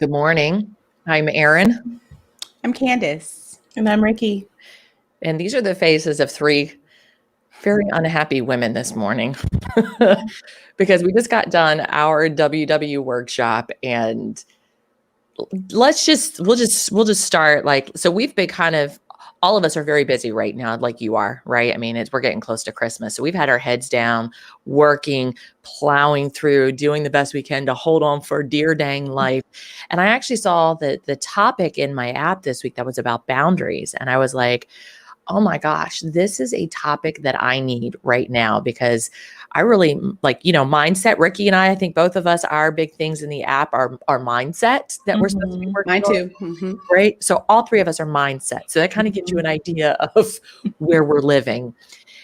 Good morning. I'm Erin, I'm Candice. And I'm Rikki. and these are the faces of three very unhappy women this morning because we just got done our WW workshop, and we'll just start so we've been all of us are very busy right now, like you are, right? I mean, we're getting close to Christmas. So we've had our heads down, working, plowing through, doing the best we can to hold on for dear dang life. And I actually saw the topic in my app this week that was about boundaries. And I was like, oh my gosh, this is a topic that I need right now because I really mindset. Rikki and I think both of us, our big things in the app are mindset that we're supposed to be working Mine on. too. Mm-hmm. Right. So all three of us are mindset. So that kind of gives you an idea of where we're living.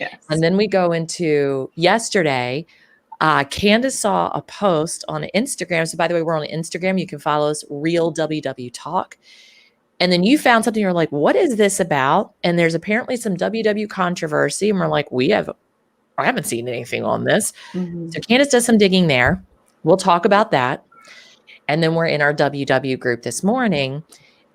Yes. And then we go into yesterday. Candice saw a post on Instagram. So by the way, we're on Instagram. You can follow us, RealWWTalk. And then you found something, you're like, what is this about? And there's apparently some WW controversy. And we're like, I haven't seen anything on this. Mm-hmm. So Candice does some digging there. We'll talk about that. And then we're in our WW group this morning.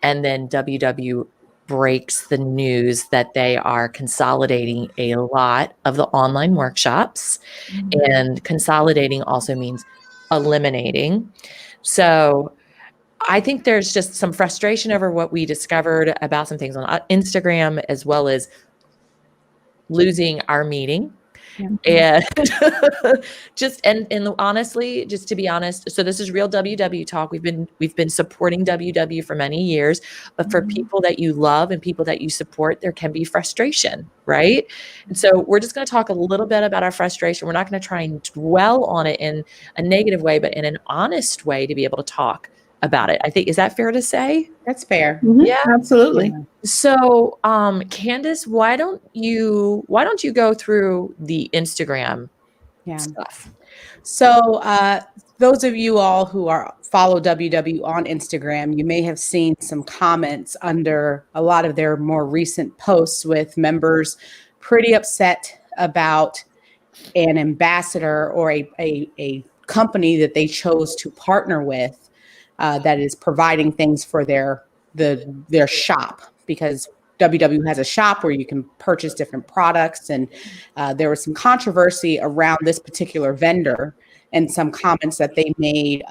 And then WW breaks the news that they are consolidating a lot of the online workshops. Mm-hmm. And consolidating also means eliminating. So I think there's just some frustration over what we discovered about some things on Instagram, as well as losing our meeting. Yeah. And honestly, just to be honest, so this is Real WW Talk. We've been supporting WW for many years, but for people that you love and people that you support, there can be frustration, right? And so we're just going to talk a little bit about our frustration. We're not going to try and dwell on it in a negative way, but in an honest way to be able to talk about it. I think, is that fair to say? That's fair. Mm-hmm. Yeah, absolutely. Yeah. So, Candice, why don't you go through the Instagram stuff? So, those of you all who follow WW on Instagram, you may have seen some comments under a lot of their more recent posts with members pretty upset about an ambassador or a company that they chose to partner with. That is providing things for their shop, because WW has a shop where you can purchase different products, and there was some controversy around this particular vendor and some comments that they made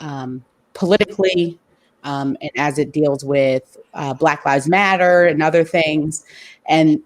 politically, and as it deals with Black Lives Matter and other things. And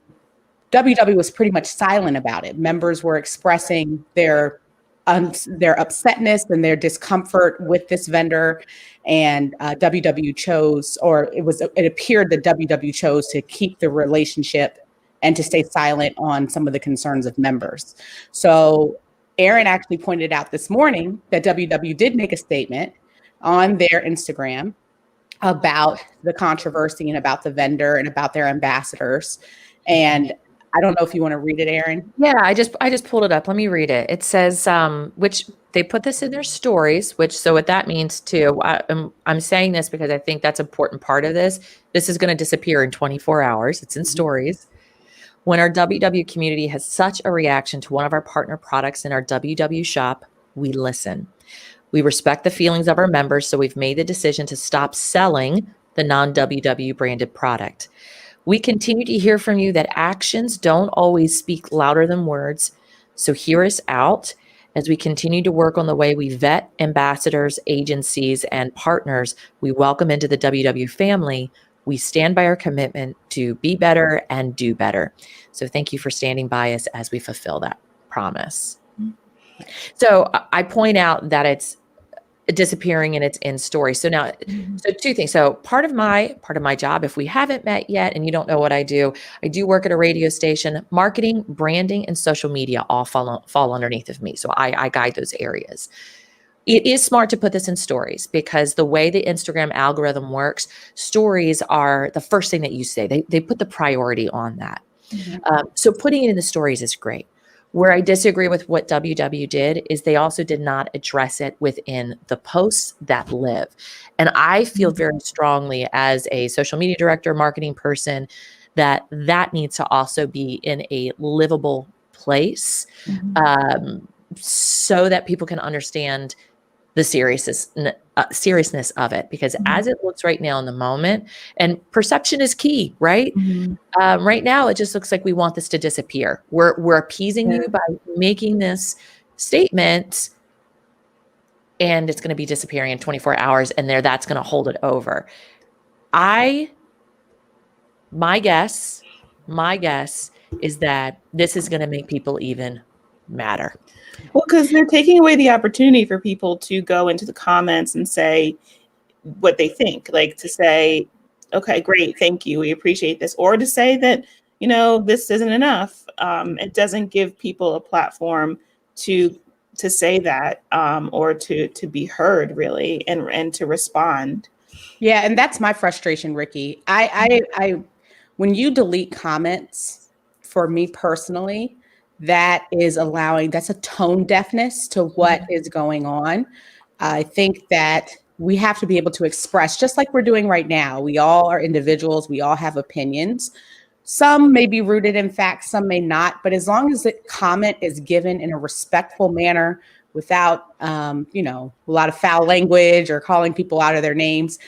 WW was pretty much silent about it. Members were expressing their upsetness and their discomfort with this vendor, and WW chose, or it appeared that WW chose to keep the relationship and to stay silent on some of the concerns of members. So Erin actually pointed out this morning that WW did make a statement on their Instagram about the controversy and about the vendor and about their ambassadors. And I don't know if you want to read it, Erin. Yeah, I just pulled it up. Let me read it. It says, which they put this in their stories, so what that means too, I'm saying this because I think that's an important part of this. This is going to disappear in 24 hours. It's in stories. When our WW community has such a reaction to one of our partner products in our WW shop, we listen. We respect the feelings of our members, so we've made the decision to stop selling the non-WW branded product. We continue to hear from you that actions don't always speak louder than words. So hear us out as we continue to work on the way we vet ambassadors, agencies, and partners we welcome into the WW family. We stand by our commitment to be better and do better. So thank you for standing by us as we fulfill that promise. So I point out that it's disappearing and it's in story. So now, so two things. So part of my job, if we haven't met yet and you don't know what I do work at a radio station. Marketing, branding, and social media all fall underneath of me. So I guide those areas. It is smart to put this in stories because the way the Instagram algorithm works, stories are the first thing that you say. They put the priority on that. Mm-hmm. So putting it in the stories is great. Where I disagree with what WW did is they also did not address it within the posts that live. And I feel very strongly as a social media director, marketing person, that needs to also be in a livable place, so that people can understand the seriousness of it, because as it looks right now in the moment, and perception is key, right? Right now, it just looks like we want this to disappear. We're appeasing you by making this statement, and it's going to be disappearing in 24 hours, and that's going to hold it over. My guess is that this is going to make people even madder. Well, because they're taking away the opportunity for people to go into the comments and say what they think, like to say, okay, great, thank you, we appreciate this, or to say that, this isn't enough. It doesn't give people a platform to say that, or to be heard, really, and to respond. Yeah, and that's my frustration, Rikki. I when you delete comments, for me personally, that's a tone deafness to what is going on. I think that we have to be able to express, just like we're doing right now. We all are individuals. We all have opinions. Some may be rooted in fact, some may not. But as long as the comment is given in a respectful manner, without, a lot of foul language or calling people out of their names,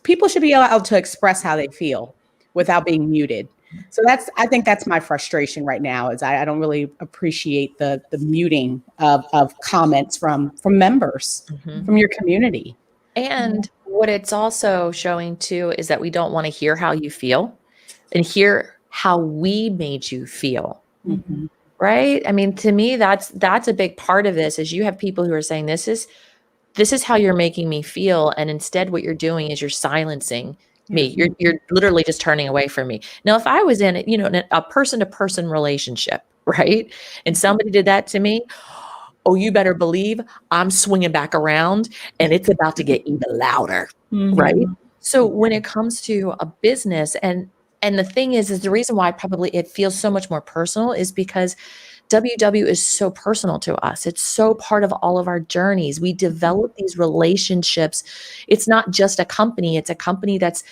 people should be allowed to express how they feel without being muted. So I think that's my frustration right now, is I don't really appreciate the muting of comments from members, from your community. And what it's also showing too is that we don't want to hear how you feel and hear how we made you feel. Right? I mean, to me, that's a big part of this, is you have people who are saying, this is how you're making me feel. And instead what you're doing is you're silencing me. You're literally just turning away from me. Now, if I was in a person-to-person relationship, right, and somebody did that to me, oh, you better believe I'm swinging back around, and it's about to get even louder, right? So when it comes to a business, and the thing is the reason why probably it feels so much more personal is because WW is so personal to us. It's so part of all of our journeys. We develop these relationships. It's not just a company. It's a company that's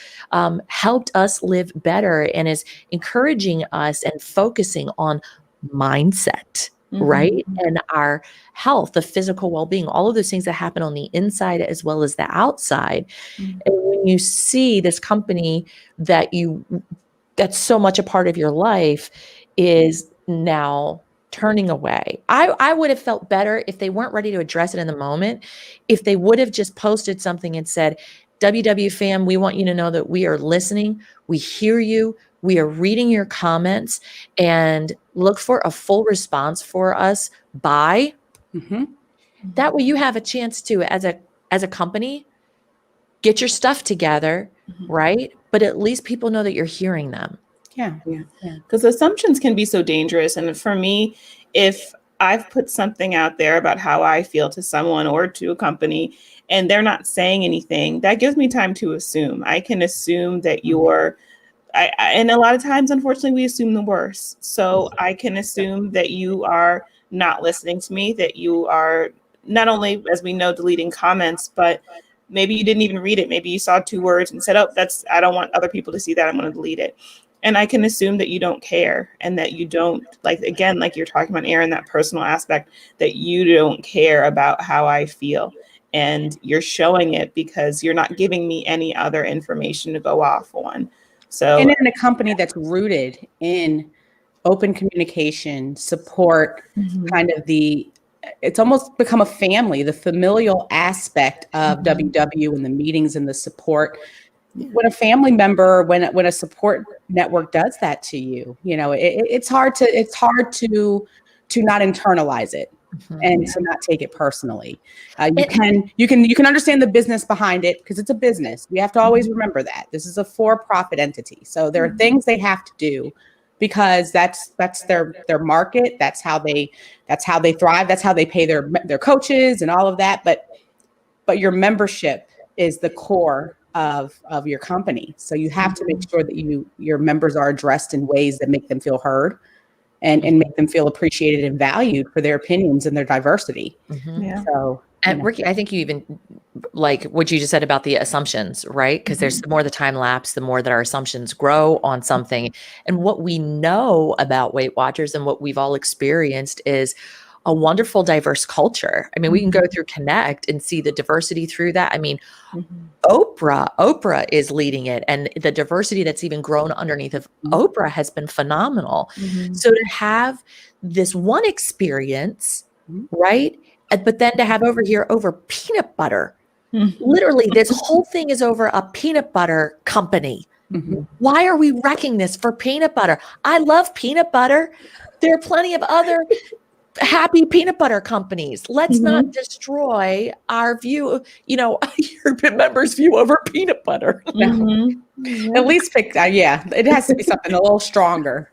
helped us live better and is encouraging us and focusing on mindset, right? And our health, the physical well-being, all of those things that happen on the inside as well as the outside. And when you see this company that's so much a part of your life is now turning away. I would have felt better if they weren't ready to address it in the moment, if they would have just posted something and said, WW fam, we want you to know that we are listening. We hear you. We are reading your comments, and look for a full response for us by. That way you have a chance to, as a company, get your stuff together, right? But at least people know that you're hearing them. Yeah. Because assumptions can be so dangerous. And for me, if I've put something out there about how I feel to someone or to a company, and they're not saying anything, that gives me time to assume. I can assume that and a lot of times, unfortunately, we assume the worst. So I can assume that you are not listening to me, that you are not only, as we know, deleting comments, but maybe you didn't even read it. Maybe you saw 2 words and said, I don't want other people to see that. I'm going to delete it. And I can assume that you don't care, and that you don't, like you're talking about, Erin, that personal aspect, that you don't care about how I feel. And you're showing it because you're not giving me any other information to go off on. So, and in a company that's rooted in open communication, support, kind of it's almost become a family, the familial aspect of WW and the meetings and the support. When a family member, when a support network does that to you, it's hard to not internalize it and to not take it personally. You can understand the business behind it, because it's a business. We have to always remember that this is a for-profit entity. So there are things they have to do, because that's their market. That's how they thrive. That's how they pay their coaches and all of that. But your membership is the core of your company. So you have to make sure that your members are addressed in ways that make them feel heard and make them feel appreciated and valued for their opinions and their diversity. So, and Rikki, I think you even like what you just said about the assumptions, right? Because there's the more the time lapse, the more that our assumptions grow on something. And what we know about Weight Watchers and what we've all experienced is a wonderful, diverse culture. I mean, we can go through Connect and see the diversity through that. I mean, Oprah is leading it, and the diversity that's even grown underneath of Oprah has been phenomenal. So to have this one experience, right? But then to have over peanut butter, literally this whole thing is over a peanut butter company. Why are we wrecking this for peanut butter? I love peanut butter. There are plenty of other happy peanut butter companies. Let's not destroy our view, your members' view over peanut butter. At least pick, it has to be something a little stronger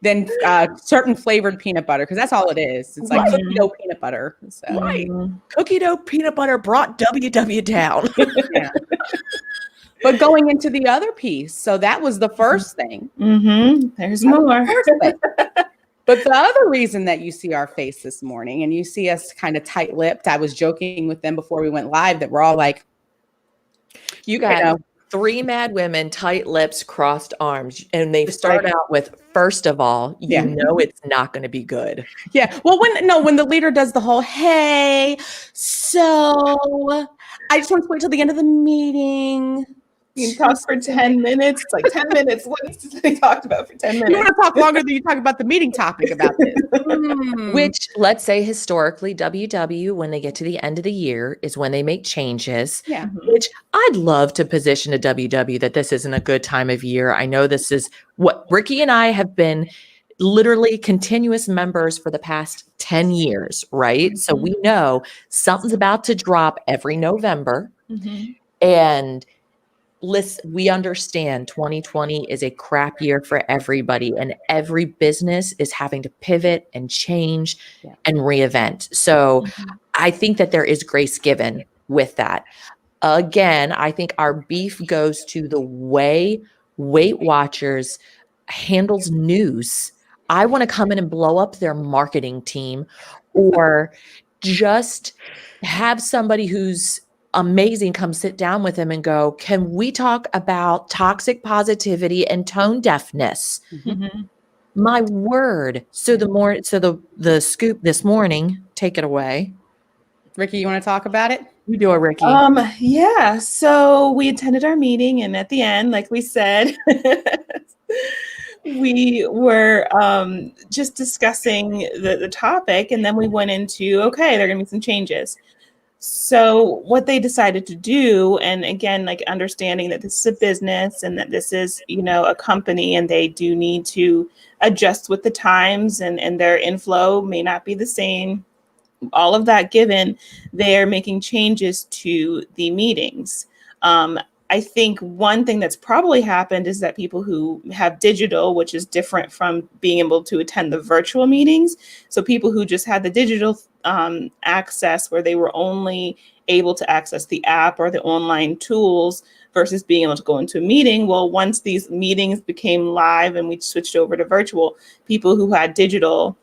than certain flavored peanut butter, because that's all it is. It's like cookie dough peanut butter. So. Right. Cookie dough peanut butter brought WW down. Yeah. But going into the other piece, so that was the first thing. There's more. But the other reason that you see our face this morning and you see us kind of tight-lipped, I was joking with them before we went live that we're all like, you got three mad women, tight lips, crossed arms. And they start out with, first of all, you know it's not going to be good. Yeah. Well, when the leader does the whole, hey, so I just want to wait till the end of the meeting. You can talk for 10 minutes. It's like 10 minutes. What they talked about for 10 minutes? You want to talk longer than you talk about the meeting topic about this. Which, let's say historically, WW, when they get to the end of the year, is when they make changes. Yeah. Which I'd love to position a WW that this isn't a good time of year. I know this is what Rikki and I have been literally continuous members for the past 10 years, right? So we know something's about to drop every November. And listen, we understand 2020 is a crap year for everybody, and every business is having to pivot and change and reinvent. So I think that there is grace given with that. Again, I think our beef goes to the way Weight Watchers handles news. I want to come in and blow up their marketing team, or just have somebody who's amazing come sit down with him and go, can we talk about toxic positivity and tone deafness? My word. So the scoop this morning, take it away. Rikki, you want to talk about it? You do it, Rikki. Yeah. So we attended our meeting, and at the end, like we said, we were just discussing the topic, and then we went into, okay, there are going to be some changes. So what they decided to do, and again, like understanding that this is a business and that this is, a company, and they do need to adjust with the times, and their inflow may not be the same. All of that given, they're making changes to the meetings. I think one thing that's probably happened is that people who have digital, which is different from being able to attend the virtual meetings. So people who just had the digital access, where they were only able to access the app or the online tools versus being able to go into a meeting. Well, once these meetings became live and we switched over to virtual, people who had digital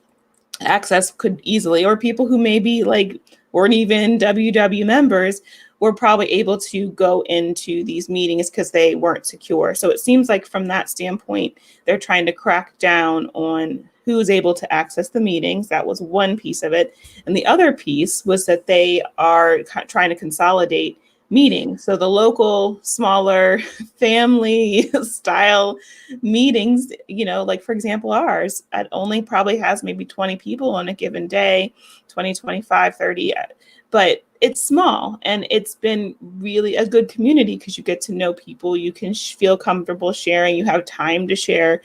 access could easily, or people who maybe weren't even WW members, were probably able to go into these meetings because they weren't secure. So it seems like from that standpoint, they're trying to crack down on who's able to access the meetings. That was one piece of it. And the other piece was that they are trying to consolidate meetings. So the local, smaller family style meetings, like for example, ours, it only probably has maybe 20 people on a given day, 20, 25, 30, but it's small, and it's been really a good community because you get to know people, you can feel comfortable sharing, you have time to share.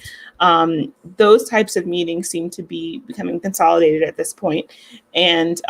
Those types of meetings seem to be becoming consolidated at this point. And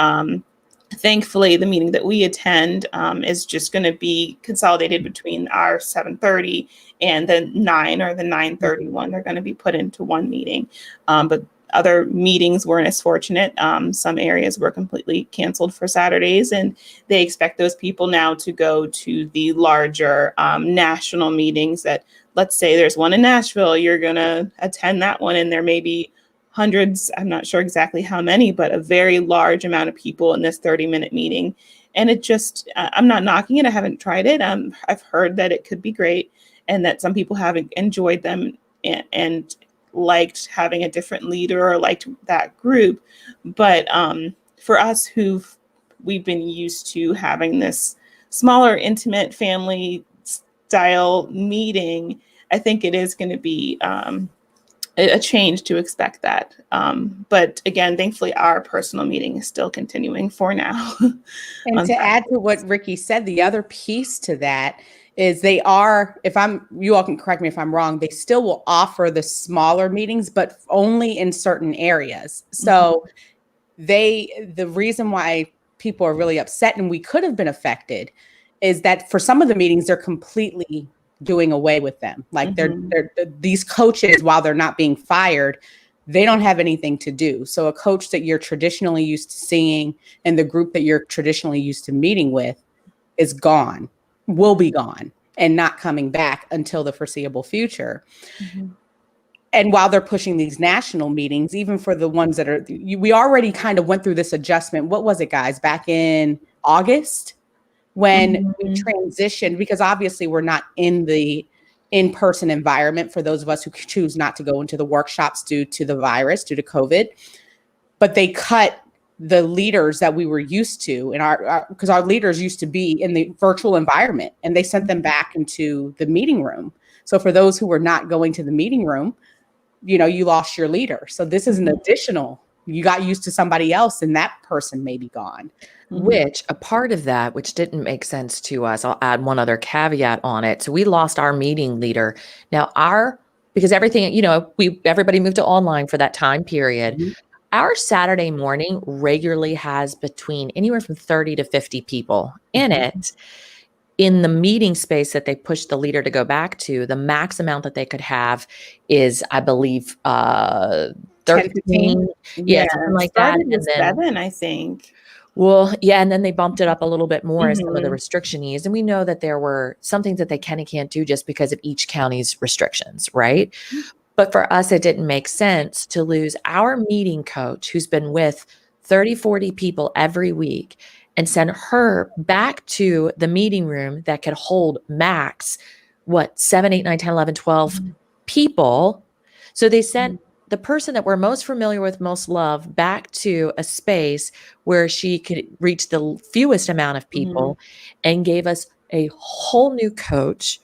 thankfully, the meeting that we attend is just going to be consolidated between our 7:30 and the 9 or the 9:30 one. They're going to be put into one meeting. But other meetings weren't as fortunate. Some areas were completely canceled for Saturdays, and they expect those people now to go to the larger national meetings that, let's say there's one in Nashville, you're going to attend that one, and there may be hundreds, I'm not sure exactly how many, but a very large amount of people in this 30-minute meeting. And it just, I'm not knocking it. I haven't tried it. I've heard that it could be great and that some people haven't enjoyed them. And liked having a different leader or liked that group. But for us we've been used to having this smaller, intimate family style meeting, I think it is going to be a change to expect that. But again, thankfully, our personal meeting is still continuing for now. And to add to what Rikki said, the other piece to that is they are, you all can correct me if I'm wrong, they still will offer the smaller meetings, but only in certain areas. So the reason why people are really upset and we could have been affected is that for some of the meetings, they're completely doing away with them. Like these coaches, while they're not being fired, they don't have anything to do. So a coach that you're traditionally used to seeing and the group that you're traditionally used to meeting with is gone, will be gone, and not coming back until the foreseeable future. And while they're pushing these national meetings, even for the ones that are, we already kind of went through this adjustment. What was it, guys? Back in August when we transitioned, because obviously we're not in the in-person environment for those of us who choose not to go into the workshops due to the virus, due to COVID. But they cut the leaders that we were used to in because our leaders used to be in the virtual environment, and they sent them back into the meeting room. So for those who were not going to the meeting room, you lost your leader. So this is an additional, you got used to somebody else and that person may be gone. Which a part of that, which didn't make sense to us, I'll add one other caveat on it. So we lost our meeting leader. Now because everything, everybody moved to online for that time period. Our Saturday morning regularly has between anywhere from 30 to 50 people in it. In the meeting space that they pushed the leader to go back to, the max amount that they could have is, I believe, 13. Yeah, something like that. And then 7, I think. Well, yeah, and then they bumped it up a little bit more as some of the restriction eased. And we know that there were some things that they can and can't do just because of each county's restrictions, right? But for us, it didn't make sense to lose our meeting coach who's been with 30, 40 people every week and send her back to the meeting room that could hold max, 7, 8, 9, 10, 11, 12 people. So they sent the person that we're most familiar with, most love, back to a space where she could reach the fewest amount of people and gave us a whole new coach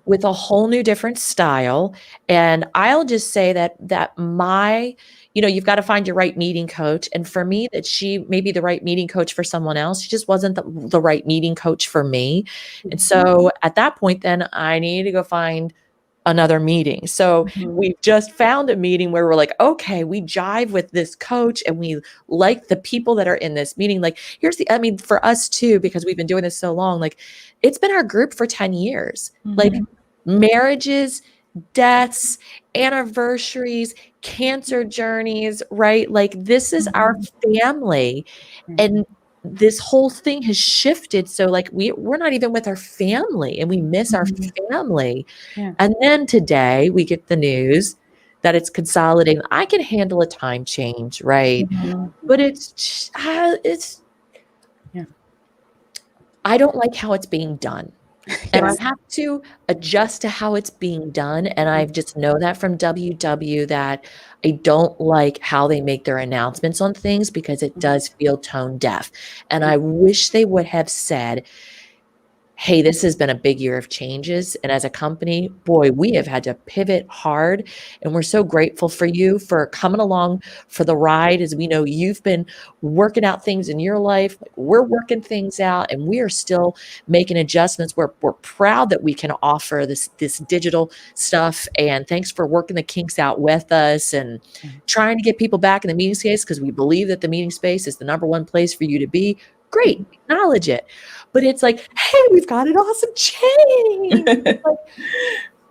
with a whole new different style. And I'll just say that my, you've got to find your right meeting coach. And for me, that she may be the right meeting coach for someone else. She just wasn't the right meeting coach for me. And so at that point, then I needed to go find another meeting. So we've just found a meeting where we're like, okay, we jive with this coach and we like the people that are in this meeting. Like for us too, because we've been doing this so long, like it's been our group for 10 years, like marriages, deaths, anniversaries, cancer journeys, right? Like this is our family. And this whole thing has shifted. So like we're not even with our family and we miss our family. Yeah. And then today we get the news that it's consolidating. I can handle a time change, right? But I don't like how it's being done. And I have to adjust to how it's being done. And I just know that from WW that I don't like how they make their announcements on things because it does feel tone deaf. And I wish they would have said, hey, this has been a big year of changes. And as a company, boy, we have had to pivot hard. And we're so grateful for you for coming along for the ride. As we know, you've been working out things in your life. We're working things out and we are still making adjustments. We're proud that we can offer this digital stuff. And thanks for working the kinks out with us and trying to get people back in the meeting space because we believe that the meeting space is the number one place for you to be. Great, acknowledge it. But it's like, hey, we've got an awesome change. Like,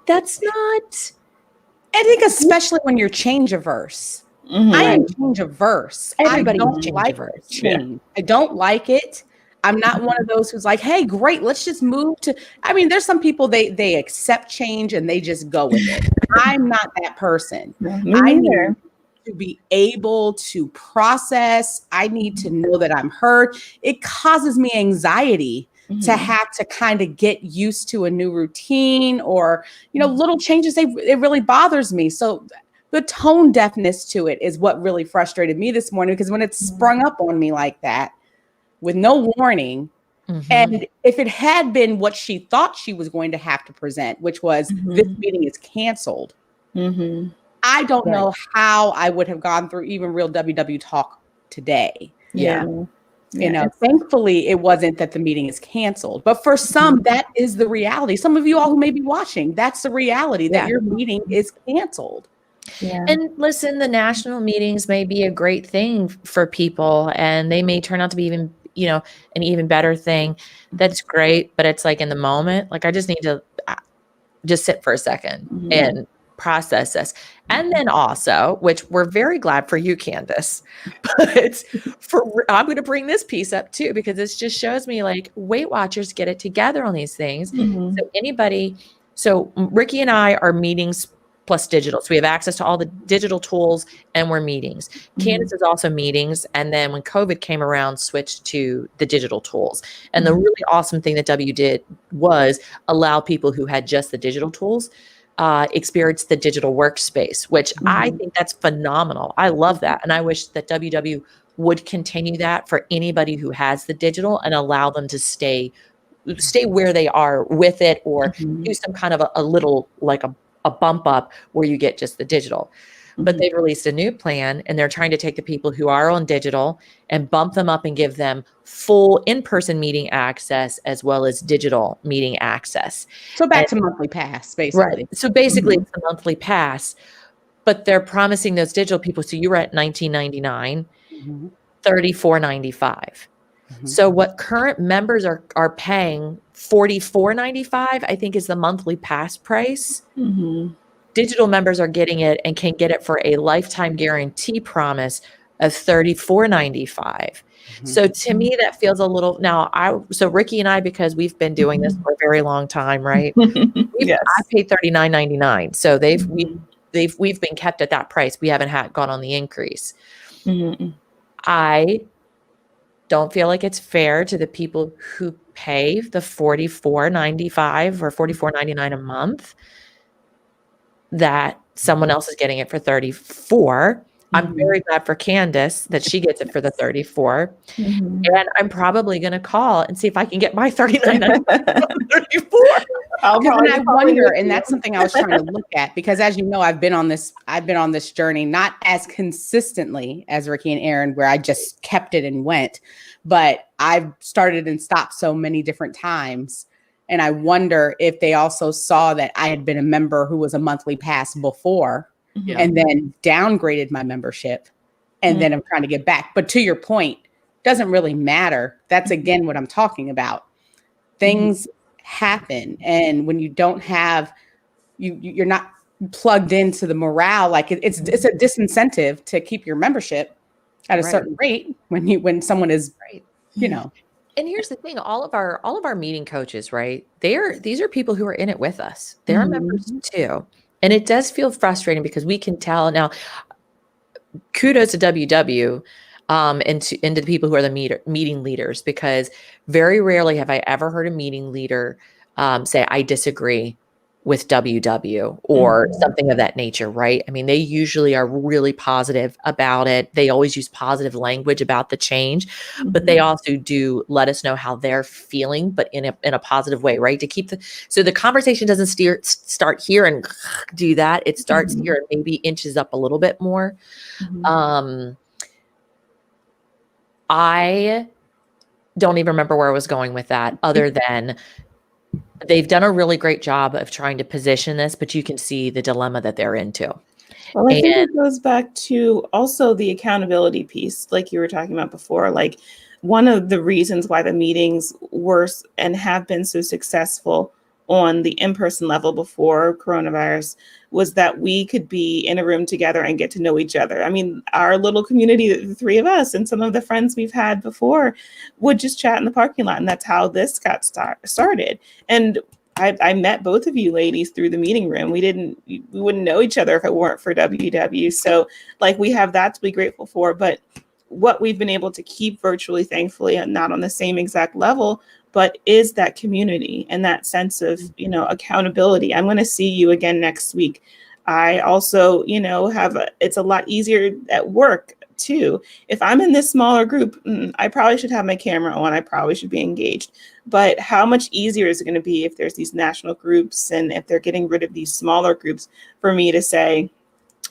that's not. I think especially when you're change averse. I am change averse. Everybody's I don't change like averse. change. I don't like it. I'm not one of those who's like, hey, great, let's just move to. I mean, there's some people they accept change and they just go with it. I'm not that person. I need to be able to process. I need to know that I'm heard. It causes me anxiety to have to kind of get used to a new routine or, little changes. It really bothers me. So the tone deafness to it is what really frustrated me this morning, because when it sprung up on me like that with no warning, and if it had been what she thought she was going to have to present, which was this meeting is canceled, I don't know how I would have gone through even Real WW Talk today. Yeah. You know, thankfully it wasn't that the meeting is canceled, but for some, that is the reality. Some of you all who may be watching, that's the reality, that your meeting is canceled. Yeah. And listen, the national meetings may be a great thing for people, and they may turn out to be even, you know, an even better thing. That's great. But it's like in the moment, like I just need to just sit for a second and process this. And then also, which we're very glad for you, Candice, but I'm going to bring this piece up too, because this just shows me like Weight Watchers get it together on these things. So Rikki and I are meetings plus digital. So we have access to all the digital tools and we're meetings. Candice is also meetings. And then when COVID came around, switched to the digital tools. And the really awesome thing that W did was allow people who had just the digital tools experience the digital workspace, which I think that's phenomenal. I love that. And I wish that WW would continue that for anybody who has the digital and allow them to stay where they are with it, or do some kind of a little, like a bump up where you get just the digital. But they've released a new plan, and they're trying to take the people who are on digital and bump them up and give them full in-person meeting access as well as digital meeting access. So back to monthly pass, basically. Right. So basically it's a monthly pass, but they're promising those digital people. So you were at $19.99, $34.95. So what current members are paying, $44.95, I think is the monthly pass price. Digital members are getting it and can get it for a lifetime guarantee promise of $34.95. So to me, that feels a little, so Rikki and I, because we've been doing this for a very long time, right? I paid $39.99. So we've been kept at that price. We haven't gone on the increase. I don't feel like it's fair to the people who pay the $44.95 or $44.99 a month that someone else is getting it for $34. I'm very glad for Candice that she gets it for the $34. And I'm probably going to call and see if I can get my $39.94. And I wonder, and that's something I was trying to look at, because as you know, I've been on this journey, not as consistently as Rikki and Erin, where I just kept it and went, but I've started and stopped so many different times. And I wonder if they also saw that I had been a member who was a monthly pass before and then downgraded my membership. And then I'm trying to get back. But to your point, doesn't really matter. That's again what I'm talking about. Things happen. And when you don't have, you're not plugged into the morale, like it's a disincentive to keep your membership at a certain rate when someone is, you know. And here's the thing, all of our meeting coaches, right? These are people who are in it with us. They're members too. And it does feel frustrating because we can tell now, kudos to WW and to the people who are the meeting leaders, because very rarely have I ever heard a meeting leader say, I disagree with WW or something of that nature, right? I mean, they usually are really positive about it. They always use positive language about the change, but they also do let us know how they're feeling, but in a positive way, right? To keep so the conversation doesn't start here and do that. It starts here and maybe inches up a little bit more. I don't even remember where I was going with that, other than they've done a really great job of trying to position this, but you can see the dilemma that they're into. Well, I think it goes back to also the accountability piece, like you were talking about before. Like, one of the reasons why the meetings were and have been so successful on the in-person level before coronavirus was that we could be in a room together and get to know each other. I mean, our little community, the three of us and some of the friends we've had before, would just chat in the parking lot. And that's how this got started. And I met both of you ladies through the meeting room. We wouldn't know each other if it weren't for WW. So like, we have that to be grateful for. But what we've been able to keep virtually, thankfully, and not on the same exact level, but is that community and that sense of, accountability. I'm going to see you again next week. I also, it's a lot easier at work too. If I'm in this smaller group, I probably should have my camera on. I probably should be engaged. But how much easier is it going to be if there's these national groups and if they're getting rid of these smaller groups for me to say,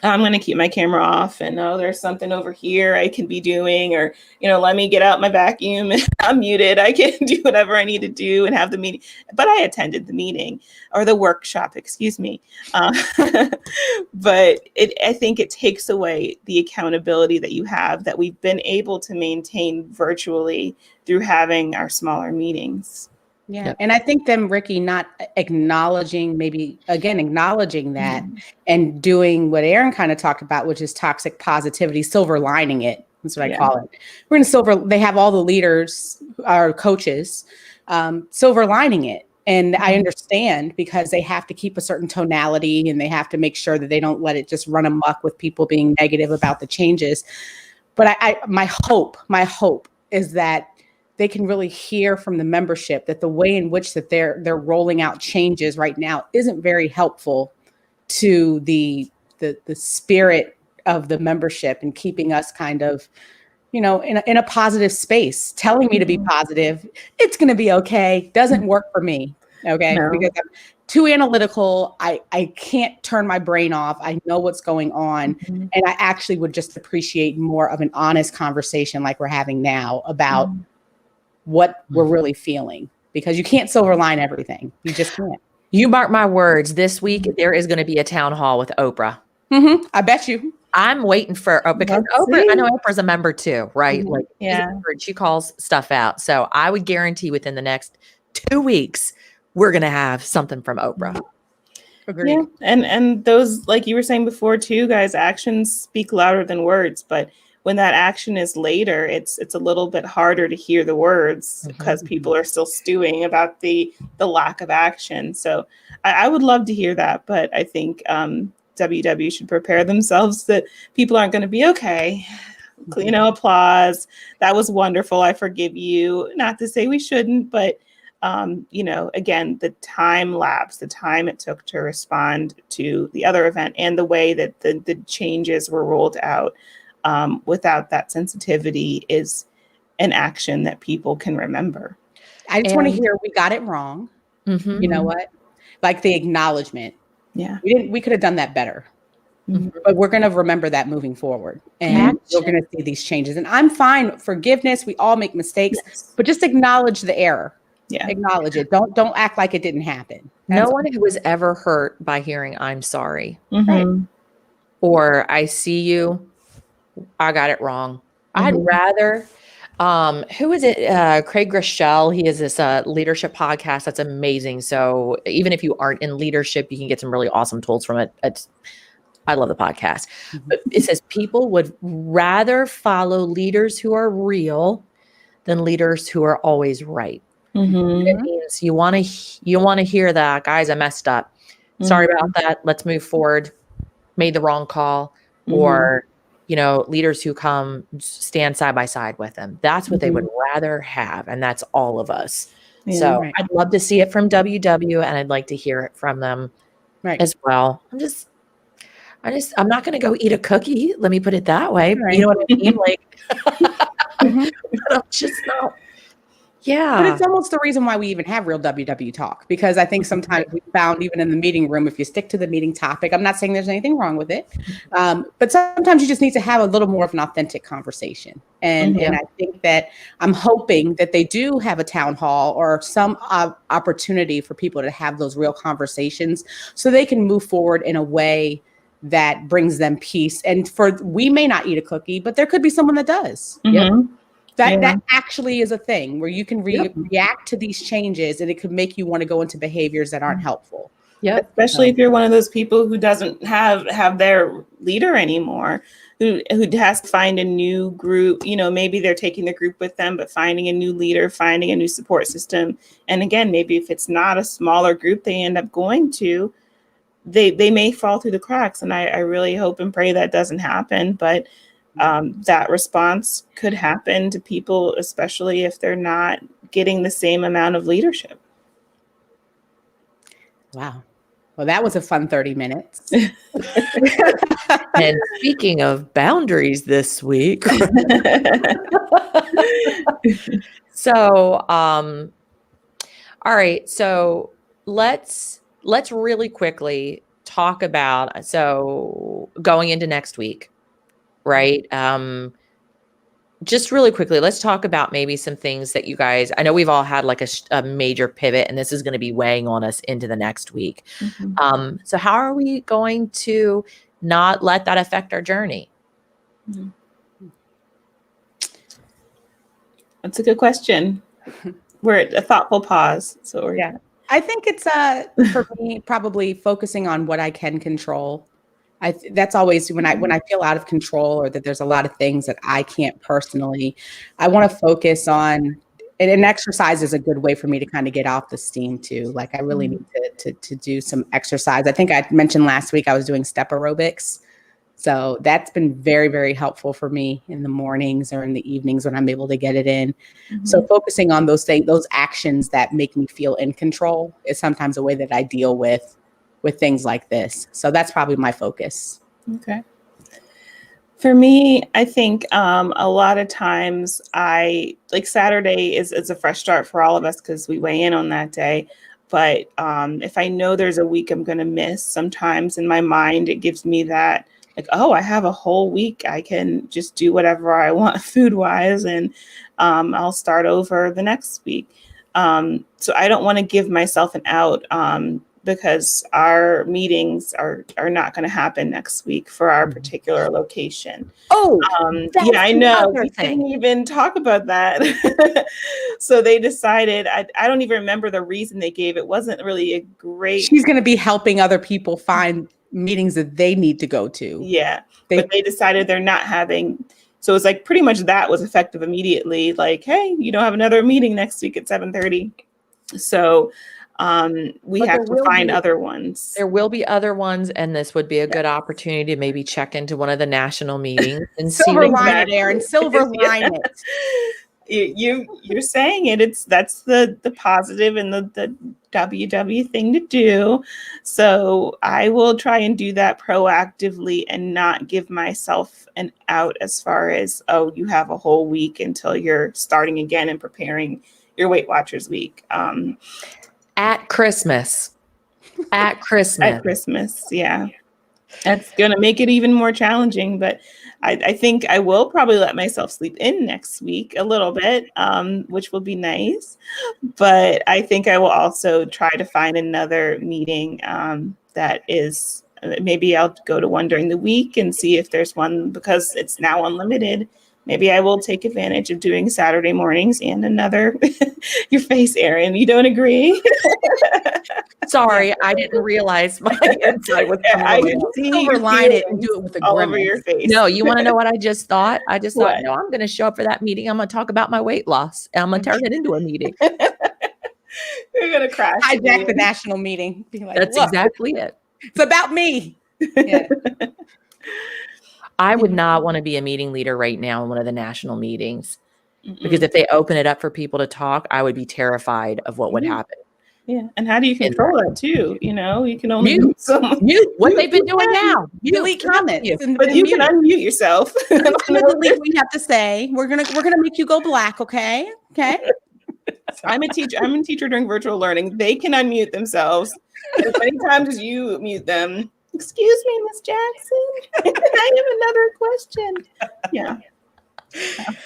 I'm going to keep my camera off and there's something over here I can be doing, or, let me get out my vacuum and I'm muted. I can do whatever I need to do and have the meeting. But I attended the meeting or the workshop, excuse me. But I think it takes away the accountability that you have that we've been able to maintain virtually through having our smaller meetings. Yeah. Yep. And I think them, Rikki, not acknowledging that and doing what Erin kind of talked about, which is toxic positivity, silver lining it. That's what I call it. We're going to they have all the leaders, our coaches, silver lining it. And I understand because they have to keep a certain tonality and they have to make sure that they don't let it just run amok with people being negative about the changes. But my hope is that they can really hear from the membership that the way in which that they're rolling out changes right now isn't very helpful to the spirit of the membership and keeping us kind of, in a positive space, telling me to be positive. It's going to be okay. Doesn't work for me. Okay. No. Because I'm too analytical. I can't turn my brain off. I know what's going on. And I actually would just appreciate more of an honest conversation like we're having now about what we're really feeling, because you can't silver line everything. You just can't. You mark my words. This week, there is going to be a town hall with Oprah. I bet you. I'm waiting for because Oprah. I know Oprah's a member too, right? Like, she calls stuff out. So I would guarantee within the next 2 weeks, we're going to have something from Oprah. Agreed. Yeah, and those, like you were saying before too, guys, actions speak louder than words. But when that action is later, it's a little bit harder to hear the words because people are still stewing about the lack of action. So I would love to hear that, but I think WW should prepare themselves that people aren't going to be okay. Applause. That was wonderful. I forgive you. Not to say we shouldn't, but again, the time lapse, the time it took to respond to the other event and the way that the changes were rolled out without that sensitivity is an action that people can remember. I just want to hear we got it wrong. You know what? Like the acknowledgement. Yeah. We could have done that better. But we're going to remember that moving forward. And we're going to see these changes. And I'm fine. Forgiveness. We all make mistakes, but just acknowledge the error. Yeah. Acknowledge it. Don't act like it didn't happen. No one who was ever hurt by hearing I'm sorry. Right. Or I see you. I got it wrong. I'd rather, who is it? Craig Groeschel. He has this leadership podcast that's amazing. So even if you aren't in leadership, you can get some really awesome tools from it. I love the podcast. But it says people would rather follow leaders who are real than leaders who are always right. It means you want to hear that, guys, I messed up. Sorry about that. Let's move forward. Made the wrong call. Or leaders who come stand side by side with them. That's what they would rather have. And that's all of us. Yeah, so I'd love to see it from WW and I'd like to hear it from them as well. I'm not going to go eat a cookie. Let me put it that way. You know what I mean? Like, I'm just not. Yeah. But it's almost the reason why we even have RealWWTalk, because I think sometimes we found even in the meeting room, if you stick to the meeting topic, I'm not saying there's anything wrong with it. But sometimes you just need to have a little more of an authentic conversation. And I think that I'm hoping that they do have a town hall or some opportunity for people to have those real conversations so they can move forward in a way that brings them peace. And we may not eat a cookie, but there could be someone that does. That actually is a thing where you can react to these changes and it could make you want to go into behaviors that aren't helpful. Yeah, especially if you're one of those people who doesn't have their leader anymore, who has to find a new group. Maybe they're taking the group with them, but finding a new leader, finding a new support system. And again, maybe if it's not a smaller group they end up going to, they may fall through the cracks. And I really hope and pray that doesn't happen. But that response could happen to people, especially if they're not getting the same amount of leadership. Wow. Well, that was a fun 30 minutes. And speaking of boundaries this week. So, all right. So let's really quickly talk about, so going into next week, right? Just really quickly, let's talk about maybe some things that you guys, I know we've all had like a major pivot, and this is going to be weighing on us into the next week. Mm-hmm. So how are we going to not let that affect our journey? That's a good question. We're at a thoughtful pause. So Yeah. I think it's for me probably focusing on what I can control. That's always when I feel out of control, or that there's a lot of things that I can't personally. I want to focus on, and exercise is a good way for me to kind of get off the steam too. Like I really need to do some exercise. I think I mentioned last week I was doing step aerobics. So that's been very, very helpful for me in the mornings or in the evenings when I'm able to get it in. Mm-hmm. So focusing on those things, those actions that make me feel in control, is sometimes a way that I deal with things like this. So that's probably my focus. Okay. For me, I think a lot of times Saturday is a fresh start for all of us because we weigh in on that day. But if I know there's a week I'm going to miss, sometimes in my mind, it gives me that, like, oh, I have a whole week. I can just do whatever I want food wise, and I'll start over the next week. So I don't want to give myself an out because our meetings are not going to happen next week for our particular location. Oh, yeah, I know. We didn't even talk about that. So they decided, I don't even remember the reason they gave. It wasn't really a great. She's going to be helping other people find meetings that they need to go to. Yeah, but they decided they're not having. So it's like pretty much that was effective immediately. Like, hey, you don't have another meeting next week at 7:30. So we have to find other ones. There will be other ones, and this would be a good opportunity to maybe check into one of the national meetings and silver line it, Erin. Silver line it. You're saying it. That's the positive and the WW thing to do. So I will try and do that proactively and not give myself an out as far as, oh, you have a whole week until you're starting again and preparing your Weight Watchers week. At Christmas. At Christmas. Yeah. That's going to make it even more challenging, but I think I will probably let myself sleep in next week a little bit, which will be nice. But I think I will also try to find another meeting that is, maybe I'll go to one during the week and see if there's one, because it's now unlimited. Maybe I will take advantage of doing Saturday mornings and another. Your face, Erin. You don't agree? Sorry, I didn't realize my inside was coming. I can see overline it and do it with a all grimace. over your face. No, you want to know what I just thought? I just thought, no, I'm going to show up for that meeting. I'm going to talk about my weight loss. And I'm going to turn it into a meeting. You're going to crash. Hijack the national meeting. Be like, that's exactly it. It's about me. Yeah. I would not want to be a meeting leader right now in one of the national meetings, because if they open it up for people to talk, I would be terrified of what would happen. Yeah. And how do you control that too? You know, you can only mute what they've been doing now. Delete comments. But you can unmute yourself. Delete what you have to say. We're gonna make you go black, okay? Okay. I'm a teacher during virtual learning. They can unmute themselves as many times as you mute them. Excuse me, Miss Jackson. I have another question. Yeah.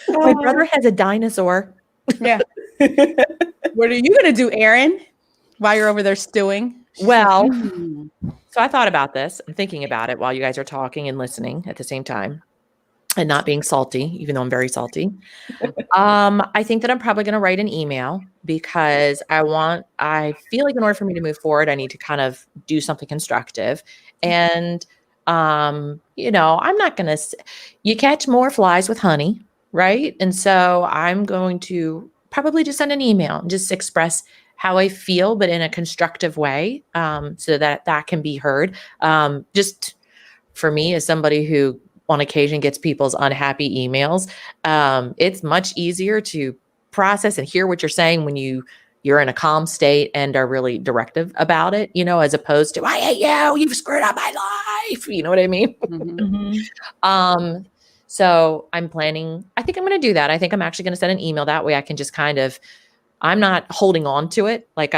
My brother has a dinosaur. Yeah. What are you going to do, Erin, while you're over there stewing? Well, so I thought about this. I'm thinking about it while you guys are talking and listening at the same time, and not being salty, even though I'm very salty. I think that I'm probably going to write an email, because I feel like in order for me to move forward, I need to kind of do something constructive. And, you know, I'm not going to, you catch more flies with honey, right? And so I'm going to probably just send an email and just express how I feel, but in a constructive way, so that can be heard. Just for me, as somebody who on occasion gets people's unhappy emails, it's much easier to process and hear what you're saying when you you're in a calm state and are really directive about it, as opposed to, I hate you, you've screwed up my life. You know what I mean? Mm-hmm. So I'm planning, I think I'm going to do that. I think I'm actually going to send an email. That way I can just I'm not holding on to it. Like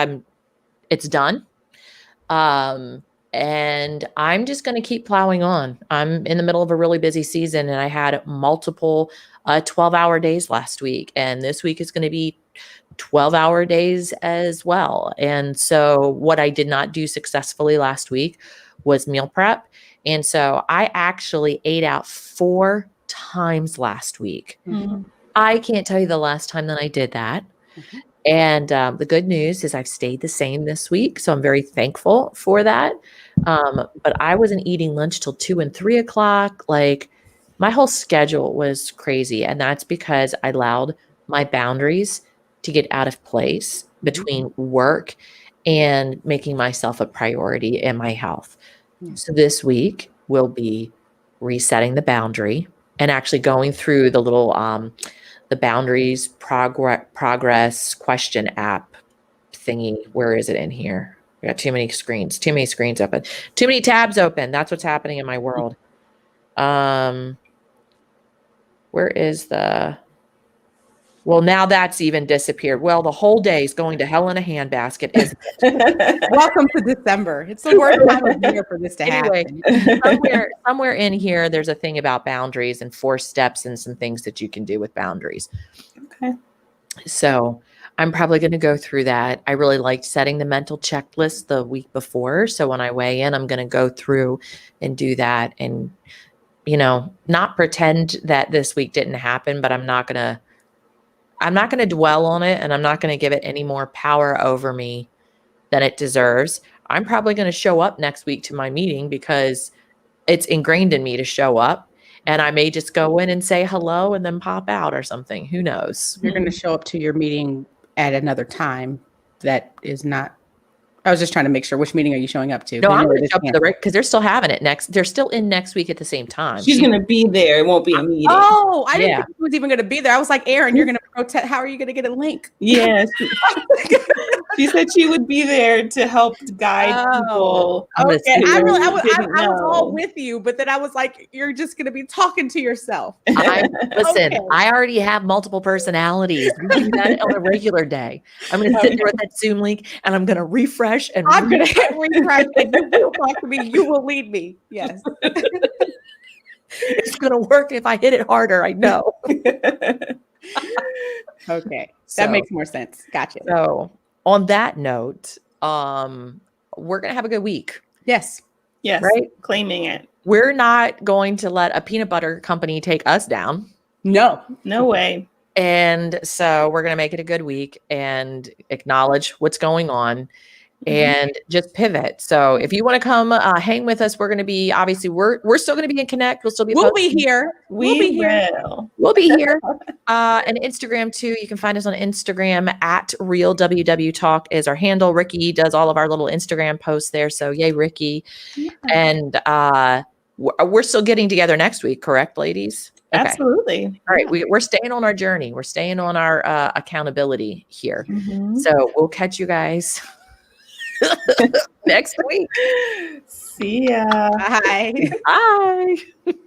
it's done. And I'm just going to keep plowing on. I'm in the middle of a really busy season, and I had multiple 12-hour days last week. And this week is going to be 12-hour days as well. And so what I did not do successfully last week was meal prep. And so I actually ate out 4 times last week. Mm-hmm. I can't tell you the last time that I did that. Mm-hmm. And the good news is I've stayed the same this week. So I'm very thankful for that. But I wasn't eating lunch till 2 and 3 o'clock. Like my whole schedule was crazy. And that's because I allowed my boundaries to get out of place between work and making myself a priority in my health. So this week will be resetting the boundary and actually going through the little the boundaries progress question app thingy. Where is it in here? We got too many screens open, too many tabs open. That's what's happening in my world. Where is well, now that's even disappeared. Well, the whole day is going to hell in a handbasket, isn't it? Welcome to December. It's the worst time of year for this to happen. Somewhere in here, there's a thing about boundaries and 4 steps and some things that you can do with boundaries. Okay. So I'm probably going to go through that. I really liked setting the mental checklist the week before. So when I weigh in, I'm going to go through and do that and, not pretend that this week didn't happen, but I'm not going to dwell on it, and I'm not going to give it any more power over me than it deserves. I'm probably going to show up next week to my meeting because it's ingrained in me to show up, and I may just go in and say hello and then pop out or something. Who knows? You're going to show up to your meeting at another time that is not. I was just trying to make sure, which meeting are you showing up to? No, I'm going to show up to because they're still having it next. They're still in next week at the same time. She's going to be there. It won't be a meeting. Oh, I didn't think she was even going to be there. I was like, Erin, you're going to protest. How are you going to get a link? Yeah. She said she would be there to help guide people. Okay. I was all with you, but then I was like, you're just going to be talking to yourself. Listen, I already have multiple personalities. We do that on a regular day. I'm going to sit there with that Zoom link and I'm going to refresh. And I'm going to hit refresh and you will talk to me. You will lead me. Yes. It's going to work if I hit it harder. I know. Okay. That makes more sense. Gotcha. So on that note, we're going to have a good week. Yes. Yes. Right? Claiming it. We're not going to let a peanut butter company take us down. No. No way. And so we're going to make it a good week and acknowledge what's going on. And just pivot. So if you want to come hang with us, we're going to be, obviously we're still going to be in Connect. We'll still be, we'll be here. We'll be here. And Instagram too. You can find us on Instagram at RealWWTalk is our handle. Rikki does all of our little Instagram posts there. So yay, Rikki. Yeah. And we're still getting together next week. Correct, ladies? Okay. Absolutely. All right. We're staying on our journey. We're staying on our accountability here. So we'll catch you guys next week. See ya. Bye. Bye.